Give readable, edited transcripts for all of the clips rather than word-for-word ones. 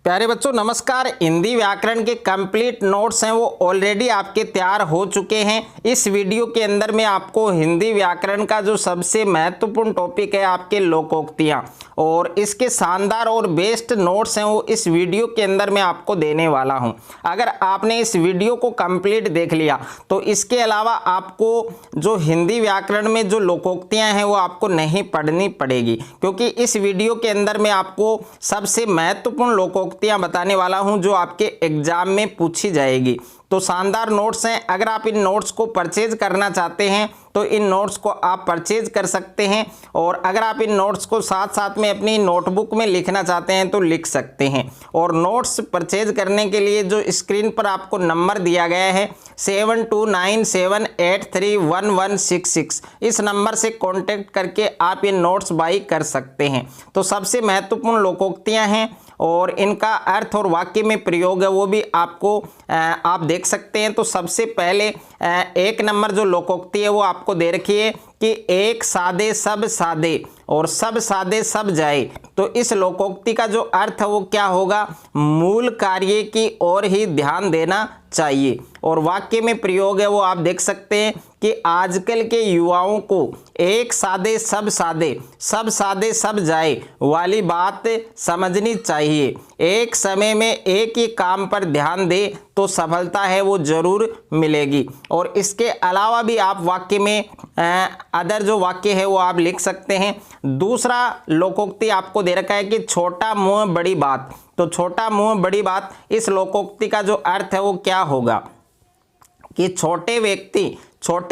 प्यारे बच्चों नमस्कार। हिंदी व्याकरण के कंप्लीट नोट्स हैं वो ऑलरेडी आपके तैयार हो चुके हैं। इस वीडियो के अंदर मैं आपको हिंदी व्याकरण का जो सबसे महत्वपूर्ण टॉपिक है आपके लोकोक्तियाँ और इसके शानदार और बेस्ट नोट्स हैं वो इस वीडियो के अंदर मैं आपको देने वाला हूं। अगर आपने इस वीडियो को कंप्लीट देख लिया तो इसके अलावा आपको जो हिंदी व्याकरण में जो लोकोक्तियाँ हैं वो आपको नहीं पढ़नी पड़ेगी, क्योंकि इस वीडियो के अंदर मैं आपको सबसे महत्वपूर्ण लोकोक्तियाँ बताने वाला हूं जो आपके एग्जाम में पूछी जाएगी। तो शानदार नोट्स हैं। अगर आप इन नोट्स को परचेज करना चाहते हैं तो इन नोट्स को आप परचेज कर सकते हैं, और अगर आप इन नोट्स को साथ साथ में अपनी नोटबुक में लिखना चाहते हैं तो लिख सकते हैं। और नोट्स परचेज करने के लिए जो स्क्रीन पर आपको नंबर दिया गया है 7297831166, इस नंबर से कॉन्टेक्ट करके आप ये नोट्स बाई कर सकते हैं। तो सबसे महत्वपूर्ण लोकोक्तियाँ हैं और इनका अर्थ और वाक्य में प्रयोग है वो भी आपको आप देख सकते हैं। तो सबसे पहले एक नंबर जो लोकोक्ति है वो आपको दे रखी है कि एक सादे सब सादे और सब सादे सब जाए। तो इस लोकोक्ति का जो अर्थ है वो क्या होगा, मूल कार्य की ओर ही ध्यान देना चाहिए। और वाक्य में प्रयोग है वो आप देख सकते हैं कि आजकल के युवाओं को एक सादे सब सादे सब जाए वाली बात समझनी चाहिए। एक समय में एक ही काम पर ध्यान दे तो सफलता है वो जरूर मिलेगी। और इसके अलावा भी आप वाक्य में अदर जो वाक्य है वो आप लिख सकते हैं। दूसरा लोकोक्ति आपको दे रखा है कि छोटा मुंह बड़ी बात। तो छोटा मुंह बड़ी बात, इस लोकोक्ति का जो अर्थ है वो क्या होगा कि छोटे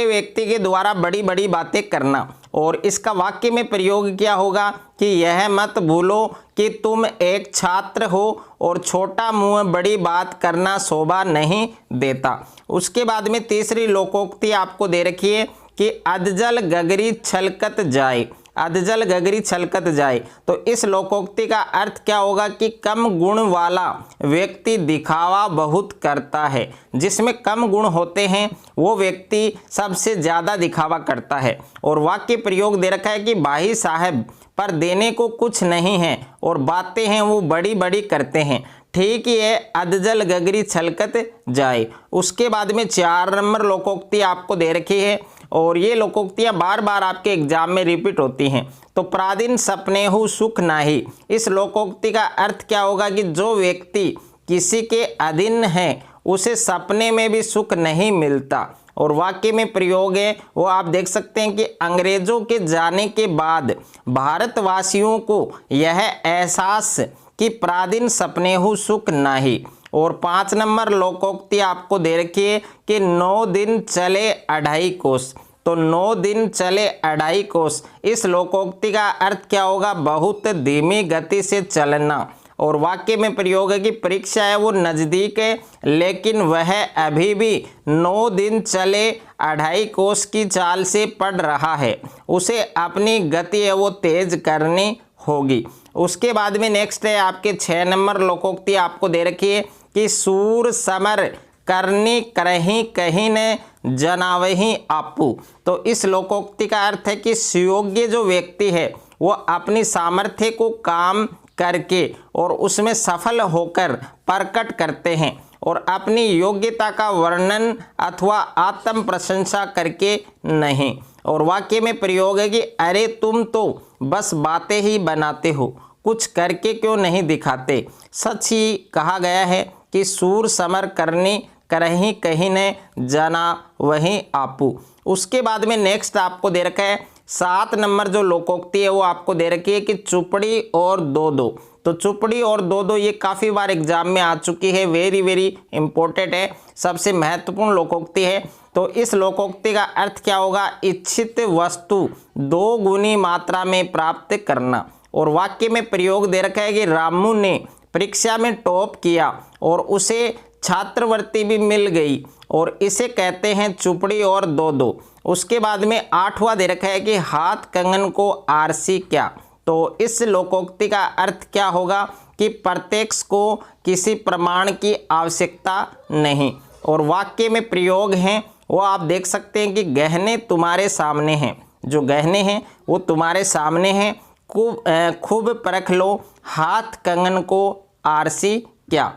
व्यक्ति के द्वारा बड़ी बड़ी बातें करना। और इसका वाक्य में प्रयोग क्या होगा कि यह मत भूलो कि तुम एक छात्र हो और छोटा मुंह बड़ी बात करना शोभा नहीं देता। उसके बाद में तीसरी लोकोक्ति आपको दे रखी है कि अधजल गगरी छलकत जाए। अधजल गगरी छलकत जाए। तो इस लोकोक्ति का अर्थ क्या होगा कि कम गुण वाला व्यक्ति दिखावा बहुत करता है। जिसमें कम गुण होते हैं वो व्यक्ति सबसे ज़्यादा दिखावा करता है। और वाक्य प्रयोग दे रखा है कि भाई साहब पर देने को कुछ नहीं है और बातें हैं वो बड़ी बड़ी करते हैं। ठीक ही है, अधजल गगरी छलकत जाए। उसके बाद में 4 नंबर लोकोक्ति आपको दे रखी है और ये लोकोक्तियाँ बार बार आपके एग्जाम में रिपीट होती हैं। तो प्रादिन सपनेहु सुख नाही, इस लोकोक्ति का अर्थ क्या होगा कि जो व्यक्ति किसी के अधीन है उसे सपने में भी सुख नहीं मिलता। और वाक्य में प्रयोग है वो आप देख सकते हैं कि अंग्रेजों के जाने के बाद भारतवासियों को यह एहसास कि प्रादिन सपनेहु सुख नाही। और 5 नंबर लोकोक्ति आपको दे रखी है कि 9 दिन चले 2.5 कोस। तो 9 दिन चले 2.5 कोस, इस लोकोक्ति का अर्थ क्या होगा, बहुत धीमी गति से चलना। और वाक्य में प्रयोग है कि परीक्षा है वो नज़दीक है लेकिन वह अभी भी 9 दिन चले 2.5 कोस की चाल से पढ़ रहा है, उसे अपनी गति है वो तेज करनी होगी। उसके बाद में नेक्स्ट है आपके 6 नंबर लोकोक्ति आपको दे रखी है कि सूर समर करनी करही कहीं ने जनावही आपू। तो इस लोकोक्ति का अर्थ है कि सुयोग्य जो व्यक्ति है वो अपनी सामर्थ्य को काम करके और उसमें सफल होकर प्रकट करते हैं और अपनी योग्यता का वर्णन अथवा आत्म प्रशंसा करके नहीं। और वाक्य में प्रयोग है कि अरे तुम तो बस बातें ही बनाते हो, कुछ करके क्यों नहीं दिखाते। सच ही कहा गया है कि सूर समर करनी करही कहीं ने जाना वहीं आपू। उसके बाद में नेक्स्ट आपको दे रखा है 7 नंबर जो लोकोक्ति है वो आपको दे रखी है कि चुपड़ी और दो दो। तो चुपड़ी और दो दो ये काफ़ी बार एग्जाम में आ चुकी है, वेरी इंपॉर्टेंट है, सबसे महत्वपूर्ण लोकोक्ति है। तो इस लोकोक्ति का अर्थ क्या होगा, इच्छित वस्तु 2 गुनी मात्रा में प्राप्त करना। और वाक्य में प्रयोग दे रखा है कि रामू ने परीक्षा में टॉप किया और उसे छात्रवृत्ति भी मिल गई और इसे कहते हैं चुपड़ी और दो दो। उसके बाद में 8वां दे रखा है कि हाथ कंगन को आरसी क्या। तो इस लोकोक्ति का अर्थ क्या होगा कि प्रत्यक्ष को किसी प्रमाण की आवश्यकता नहीं। और वाक्य में प्रयोग हैं वो आप देख सकते हैं कि गहने तुम्हारे सामने हैं। जो गहने हैं वो तुम्हारे सामने हैं, खूब परख लो, हाथ कंगन को आरसी क्या।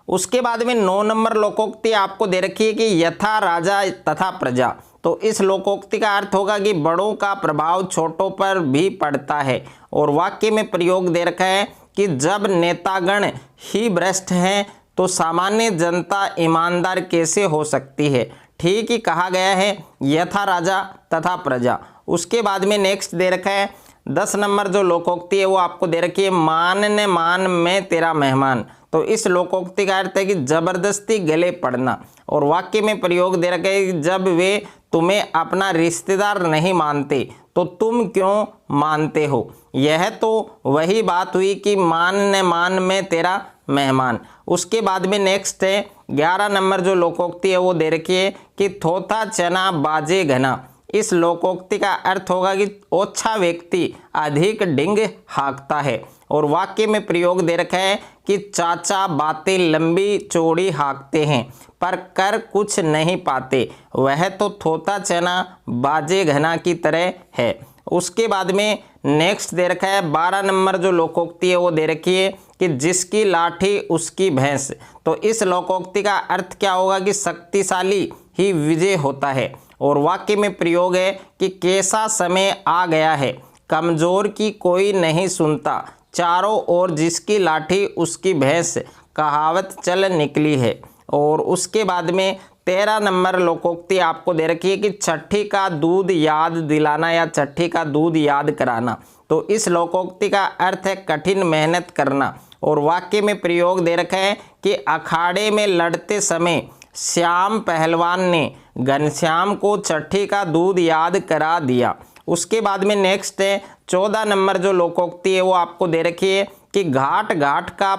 उसके बाद में 9 नंबर लोकोक्ति आपको दे रखी है कि यथा राजा तथा प्रजा। तो इस लोकोक्ति का अर्थ होगा कि बड़ों का प्रभाव छोटों पर भी पड़ता है। और वाक्य में प्रयोग दे रखा है कि जब नेतागण ही भ्रष्ट हैं तो सामान्य जनता ईमानदार कैसे हो सकती है। ठीक ही कहा गया है, यथा राजा तथा प्रजा। उसके बाद में नेक्स्ट दे रखा है 10 नंबर जो लोकोक्ति है वो आपको दे रखी है, मान ने मान में तेरा मेहमान। तो इस लोकोक्ति का अर्थ है कि जबरदस्ती गले पड़ना। और वाक्य में प्रयोग दे रखा है कि जब वे तुम्हें अपना रिश्तेदार नहीं मानते तो तुम क्यों मानते हो। यह तो वही बात हुई कि मान ने मान में तेरा मेहमान। उसके बाद में नेक्स्ट है 11 नंबर जो लोकोक्ति है वो दे रखी है कि थोथा चना बाजे घना। इस लोकोक्ति का अर्थ होगा कि ओछा व्यक्ति अधिक डिंग हाँकता है। और वाक्य में प्रयोग दे रखा है कि चाचा बातें लंबी चौड़ी हाँकते हैं पर कर कुछ नहीं पाते, वह तो थोथा चना बाजे घना की तरह है। उसके बाद में नेक्स्ट दे रखा है 12 नंबर जो लोकोक्ति है वो दे रखी है कि जिसकी लाठी उसकी भैंस। तो इस लोकोक्ति का अर्थ क्या होगा कि शक्तिशाली ही विजय होता है। और वाक्य में प्रयोग है कि कैसा समय आ गया है, कमजोर की कोई नहीं सुनता, चारों ओर जिसकी लाठी उसकी भैंस, कहावत चल निकली है। और उसके बाद में 13 नंबर लोकोक्ति आपको दे रखी है कि छठी का दूध याद दिलाना या छठी का दूध याद कराना। तो इस लोकोक्ति का अर्थ है कठिन मेहनत करना। और वाक्य में प्रयोग दे रखा है कि अखाड़े में लड़ते समय श्याम पहलवान ने घनश्याम को छठी का दूध याद करा दिया। उसके बाद में नेक्स्ट है 14 नंबर जो लोकोक्ति है वो आपको दे रखी है कि घाट घाट का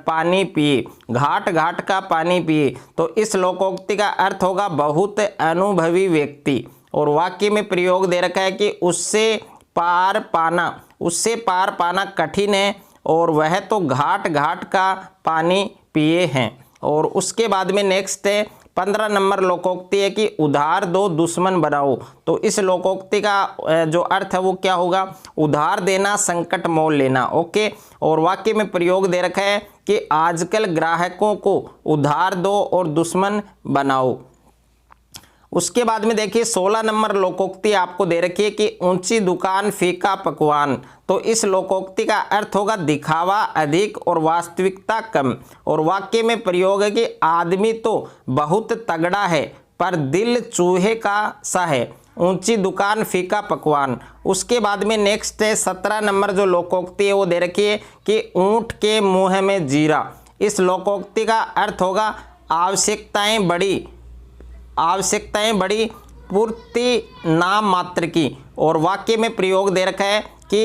पानी पिए, घाट घाट का पानी पिए। तो इस लोकोक्ति का अर्थ होगा बहुत अनुभवी व्यक्ति। और वाक्य में प्रयोग दे रखा है कि उससे पार पाना कठिन है और वह तो घाट घाट का पानी पिए हैं। और उसके बाद में नेक्स्ट है 15 नंबर लोकोक्ति है कि उधार दो दुश्मन बनाओ। तो इस लोकोक्ति का जो अर्थ है वो क्या होगा, उधार देना संकट मोल लेना। ओके। और वाक्य में प्रयोग दे रखा है कि आजकल ग्राहकों को उधार दो और दुश्मन बनाओ। उसके बाद में देखिए 16 नंबर लोकोक्ति आपको दे रखी है कि ऊंची दुकान फीका पकवान। तो इस लोकोक्ति का अर्थ होगा दिखावा अधिक और वास्तविकता कम। और वाक्य में प्रयोग है कि आदमी तो बहुत तगड़ा है पर दिल चूहे का सा है, ऊंची दुकान फीका पकवान। उसके बाद में नेक्स्ट है 17 नंबर जो लोकोक्ति है वो दे रखी है कि ऊंट के मुंह में जीरा। इस लोकोक्ति का अर्थ होगा आवश्यकताएं बड़ी पूर्ति नाम मात्र की। और वाक्य में प्रयोग दे रखा है कि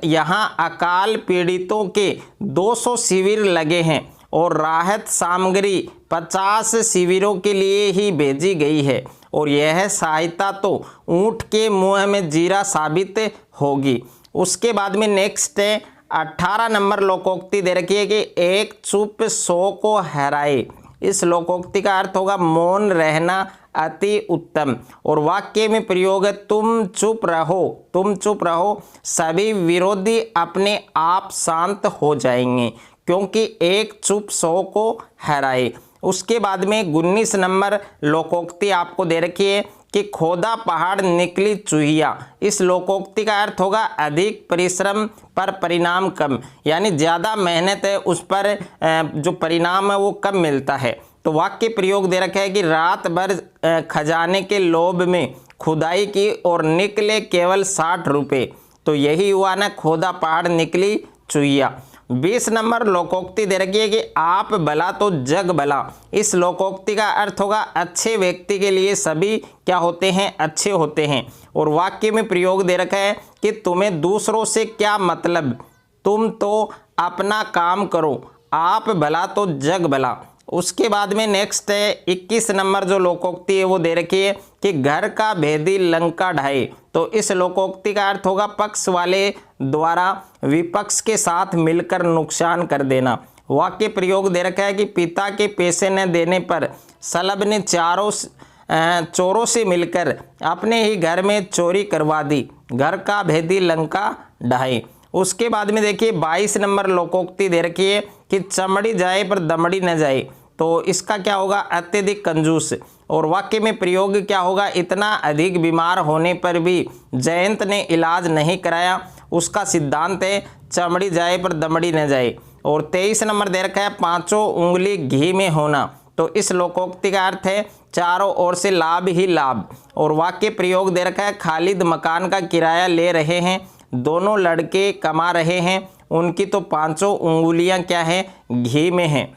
यहाँ अकाल पीड़ितों के 200 शिविर लगे हैं और राहत सामग्री 50 शिविरों के लिए ही भेजी गई है और यह सहायता तो ऊंट के मुंह में जीरा साबित होगी। उसके बाद में नेक्स्ट है 18 नंबर लोकोक्ति दे रखी है कि एक चुप 100 को हराए। इस लोकोक्ति का अर्थ होगा मौन रहना अति उत्तम। और वाक्य में प्रयोग है तुम चुप रहो, सभी विरोधी अपने आप शांत हो जाएंगे क्योंकि एक चुप 100 को हराए। उसके बाद में 19 नंबर लोकोक्ति आपको दे रखी है कि खोदा पहाड़ निकली चूहिया। इस लोकोक्ति का अर्थ होगा अधिक परिश्रम पर परिणाम कम, यानी ज़्यादा मेहनत है उस पर जो परिणाम है वो कम मिलता है। तो वाक्य प्रयोग दे रखा है कि रात भर खजाने के लोभ में खुदाई की और निकले केवल 60 रुपये। तो यही हुआ ना, खोदा पहाड़ निकली चूहिया। 20 नंबर लोकोक्ति दे रखी है कि आप भला तो जग भला। इस लोकोक्ति का अर्थ होगा अच्छे व्यक्ति के लिए सभी क्या होते हैं, अच्छे होते हैं। और वाक्य में प्रयोग दे रखा है कि तुम्हें दूसरों से क्या मतलब, तुम तो अपना काम करो, आप भला तो जग भला। उसके बाद में नेक्स्ट है 21 नंबर जो लोकोक्ति है वो दे रखी है कि घर का भेदी लंका ढाए। तो इस लोकोक्ति का अर्थ होगा पक्ष वाले द्वारा विपक्ष के साथ मिलकर नुकसान कर देना। वाक्य प्रयोग दे रखा है कि पिता के पैसे न देने पर सलब ने चोरों से मिलकर अपने ही घर में चोरी करवा दी, घर का भेदी लंका ढाए। उसके बाद में देखिए 22 नंबर लोकोक्ति दे रखी है कि चमड़ी जाए पर दमड़ी न जाए, तो इसका क्या होगा, अत्यधिक कंजूस। और वाक्य में प्रयोग क्या होगा, इतना अधिक बीमार होने पर भी जयंत ने इलाज नहीं कराया, उसका सिद्धांत है चमड़ी जाए पर दमड़ी न जाए। और 23 नंबर दे रखा है पांचों उंगली घी में होना, तो इस लोकोक्ति का अर्थ है चारों ओर से लाभ ही लाभ। और वाक्य प्रयोग दे रखा है खालिद मकान का किराया ले रहे हैं, दोनों लड़के कमा रहे हैं, उनकी तो पांचों उंगलियां क्या है, घी में हैं।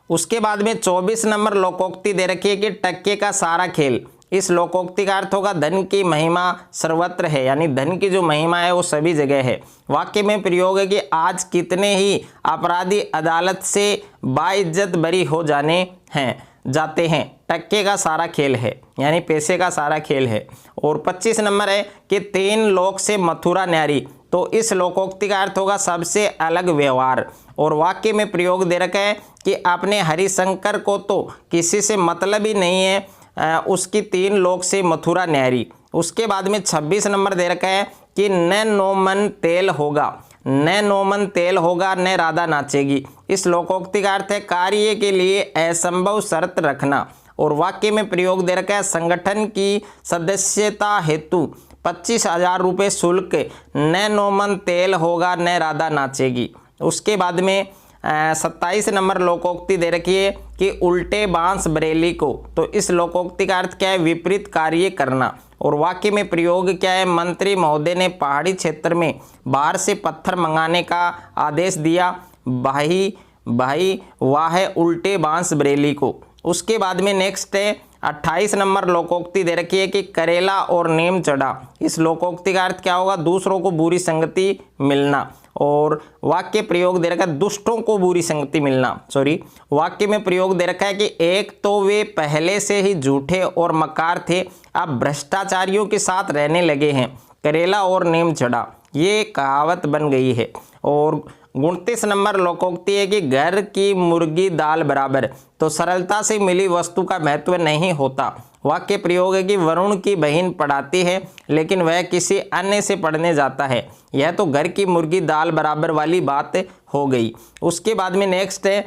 उसके बाद में 24 नंबर लोकोक्ति दे रखी है कि टक्के का सारा खेल। इस लोकोक्ति का अर्थ होगा धन की महिमा सर्वत्र है, यानी धन की जो महिमा है वो सभी जगह है। वाक्य में प्रयोग है कि आज कितने ही अपराधी अदालत से बाइज्जत बरी हो जाते हैं, टक्के का सारा खेल है, यानी पैसे का सारा खेल है। और 25 नंबर है कि 3 लोक से मथुरा न्यारी, तो इस लोकोक्ति का अर्थ होगा सबसे अलग व्यवहार। और वाक्य में प्रयोग दे रखा है कि अपने हरिशंकर को तो किसी से मतलब ही नहीं है, उसकी 3 लोक से मथुरा न्यारी। उसके बाद में 26 नंबर दे रखा है कि न नोमन तेल होगा, न नोमन तेल होगा, न राधा नाचेगी। इस लोकोक्ति का अर्थ है कार्य के लिए असंभव शर्त रखना। और वाक्य में प्रयोग दे रखा है संगठन की सदस्यता हेतु 25,000 रुपये शुल्क, न नोमन तेल होगा, न राधा नाचेगी। उसके बाद में 27 नंबर लोकोक्ति दे रखी है कि उल्टे बांस बरेली को, तो इस लोकोक्ति का अर्थ क्या है, विपरीत कार्य करना। और वाक्य में प्रयोग क्या है, मंत्री महोदय ने पहाड़ी क्षेत्र में बाहर से पत्थर मंगाने का आदेश दिया, भाई वाह है उल्टे बांस बरेली को। उसके बाद में नेक्स्ट है 28 नंबर लोकोक्ति दे रखी है कि करेला और नीम चढ़ा। इस लोकोक्ति का अर्थ क्या होगा, दूसरों को बुरी संगति मिलना। और वाक्य प्रयोग दे रखा है दुष्टों को बुरी संगति मिलना, वाक्य में प्रयोग दे रखा है कि एक तो वे पहले से ही झूठे और मकार थे, अब भ्रष्टाचारियों के साथ रहने लगे हैं, करेला और नीम चढ़ा, ये कहावत बन गई है। और 29 नंबर लोकोक्ति है कि घर की मुर्गी दाल बराबर, तो सरलता से मिली वस्तु का महत्व नहीं होता। वाक्य प्रयोग है कि वरुण की बहन पढ़ाती है लेकिन वह किसी अन्य से पढ़ने जाता है, यह तो घर की मुर्गी दाल बराबर वाली बात हो गई। उसके बाद में नेक्स्ट है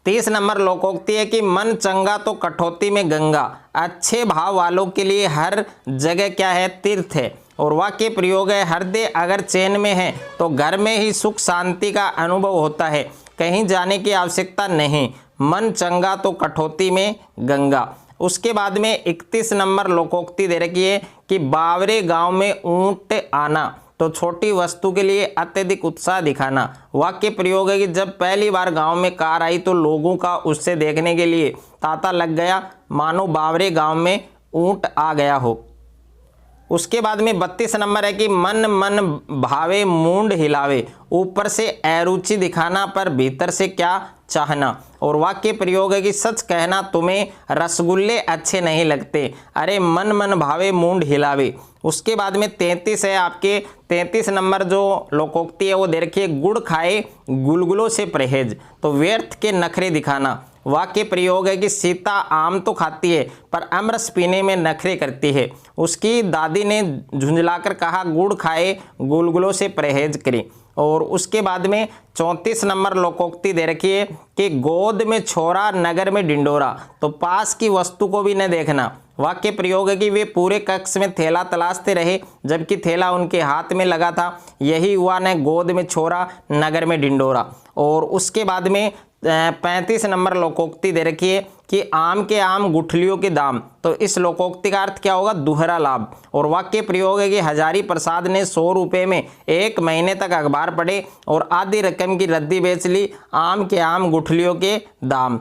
30 नंबर लोकोक्ति है कि मन चंगा तो कठौती में गंगा, अच्छे भाव वालों के लिए हर जगह क्या है, तीर्थ है। और वाक्य प्रयोग है हृदय अगर चैन में है तो घर में ही सुख शांति का अनुभव होता है, कहीं जाने की आवश्यकता नहीं, मन चंगा तो कठौती में गंगा। उसके बाद में 31 नंबर लोकोक्ति दे रखी है कि बावरे गांव में ऊंट आना, तो छोटी वस्तु के लिए अत्यधिक उत्साह दिखाना। वाक्य प्रयोग है कि जब पहली बार गांव में कार आई तो लोगों का उससे देखने के लिए तांता लग गया, मानो बावरे गांव में ऊंट आ गया हो। उसके बाद में 32 नंबर है कि मन भावे मूंड हिलावे, ऊपर से अरुचि दिखाना पर भीतर से क्या चाहना। और वाक्य प्रयोग है कि सच कहना तुम्हें रसगुल्ले अच्छे नहीं लगते, अरे मन भावे मूंड हिलावे। उसके बाद में 33 है आपके 33 नंबर जो लोकोक्ति है वो दे रखिए गुड़ खाए गुलगुलों से परहेज, तो व्यर्थ के नखरे दिखाना। वाक्य प्रयोग है कि सीता आम तो खाती है पर अमरस पीने में नखरे करती है, उसकी दादी ने झुंझलाकर कहा गुड़ खाए गुलगुलों से परहेज करें। और उसके बाद में 34 नंबर लोकोक्ति दे रखी है कि गोद में छोरा नगर में डिंडोरा, तो पास की वस्तु को भी न देखना। वाक्य प्रयोग है कि वे पूरे कक्ष में थैला तलाशते रहे जबकि थैला उनके हाथ में लगा था, यही हुआ न गोद में छोरा नगर में डिंडोरा। और उसके बाद में 35 नंबर लोकोक्ति दे रखी है कि आम के आम गुठलियों के दाम, तो इस लोकोक्ति का अर्थ क्या होगा, दोहरा लाभ। और वाक्य प्रयोग है कि हजारी प्रसाद ने 100 रुपये में 1 महीने तक अखबार पढ़े और आधी रकम की रद्दी बेच ली, आम के आम गुठलियों के दाम।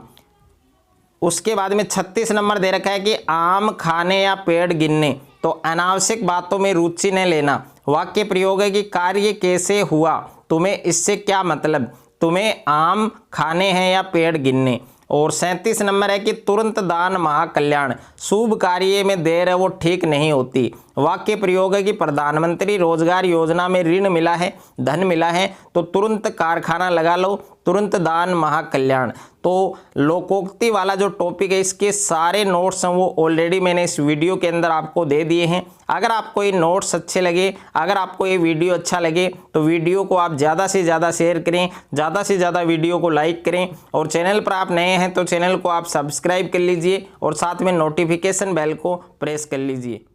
उसके बाद में 36 नंबर दे रखा है कि आम खाने या पेड़ गिनने, तो अनावश्यक बातों में रुचि न लेना। वाक्य प्रयोग है कि कार्य कैसे हुआ, तुम्हें इससे क्या मतलब, तुम्हें आम खाने हैं या पेड़ गिनने। और 37 नंबर है कि तुरंत दान महाकल्याण, शुभ कार्य में देर है वो ठीक नहीं होती। वाक्य प्रयोग है कि प्रधानमंत्री रोजगार योजना में ऋण मिला है, धन मिला है, तो तुरंत कारखाना लगा लो, तुरंत दान महाकल्याण। तो लोकोक्ति वाला जो टॉपिक है इसके सारे नोट्स हैं वो ऑलरेडी मैंने इस वीडियो के अंदर आपको दे दिए हैं। अगर आपको ये नोट्स अच्छे लगे, अगर आपको ये वीडियो अच्छा लगे तो वीडियो को आप ज़्यादा से ज़्यादा शेयर करें, ज़्यादा से ज़्यादा वीडियो को लाइक करें, और चैनल पर आप नए हैं तो चैनल को आप सब्सक्राइब कर लीजिए और साथ में नोटिफिकेशन बेल को प्रेस कर लीजिए।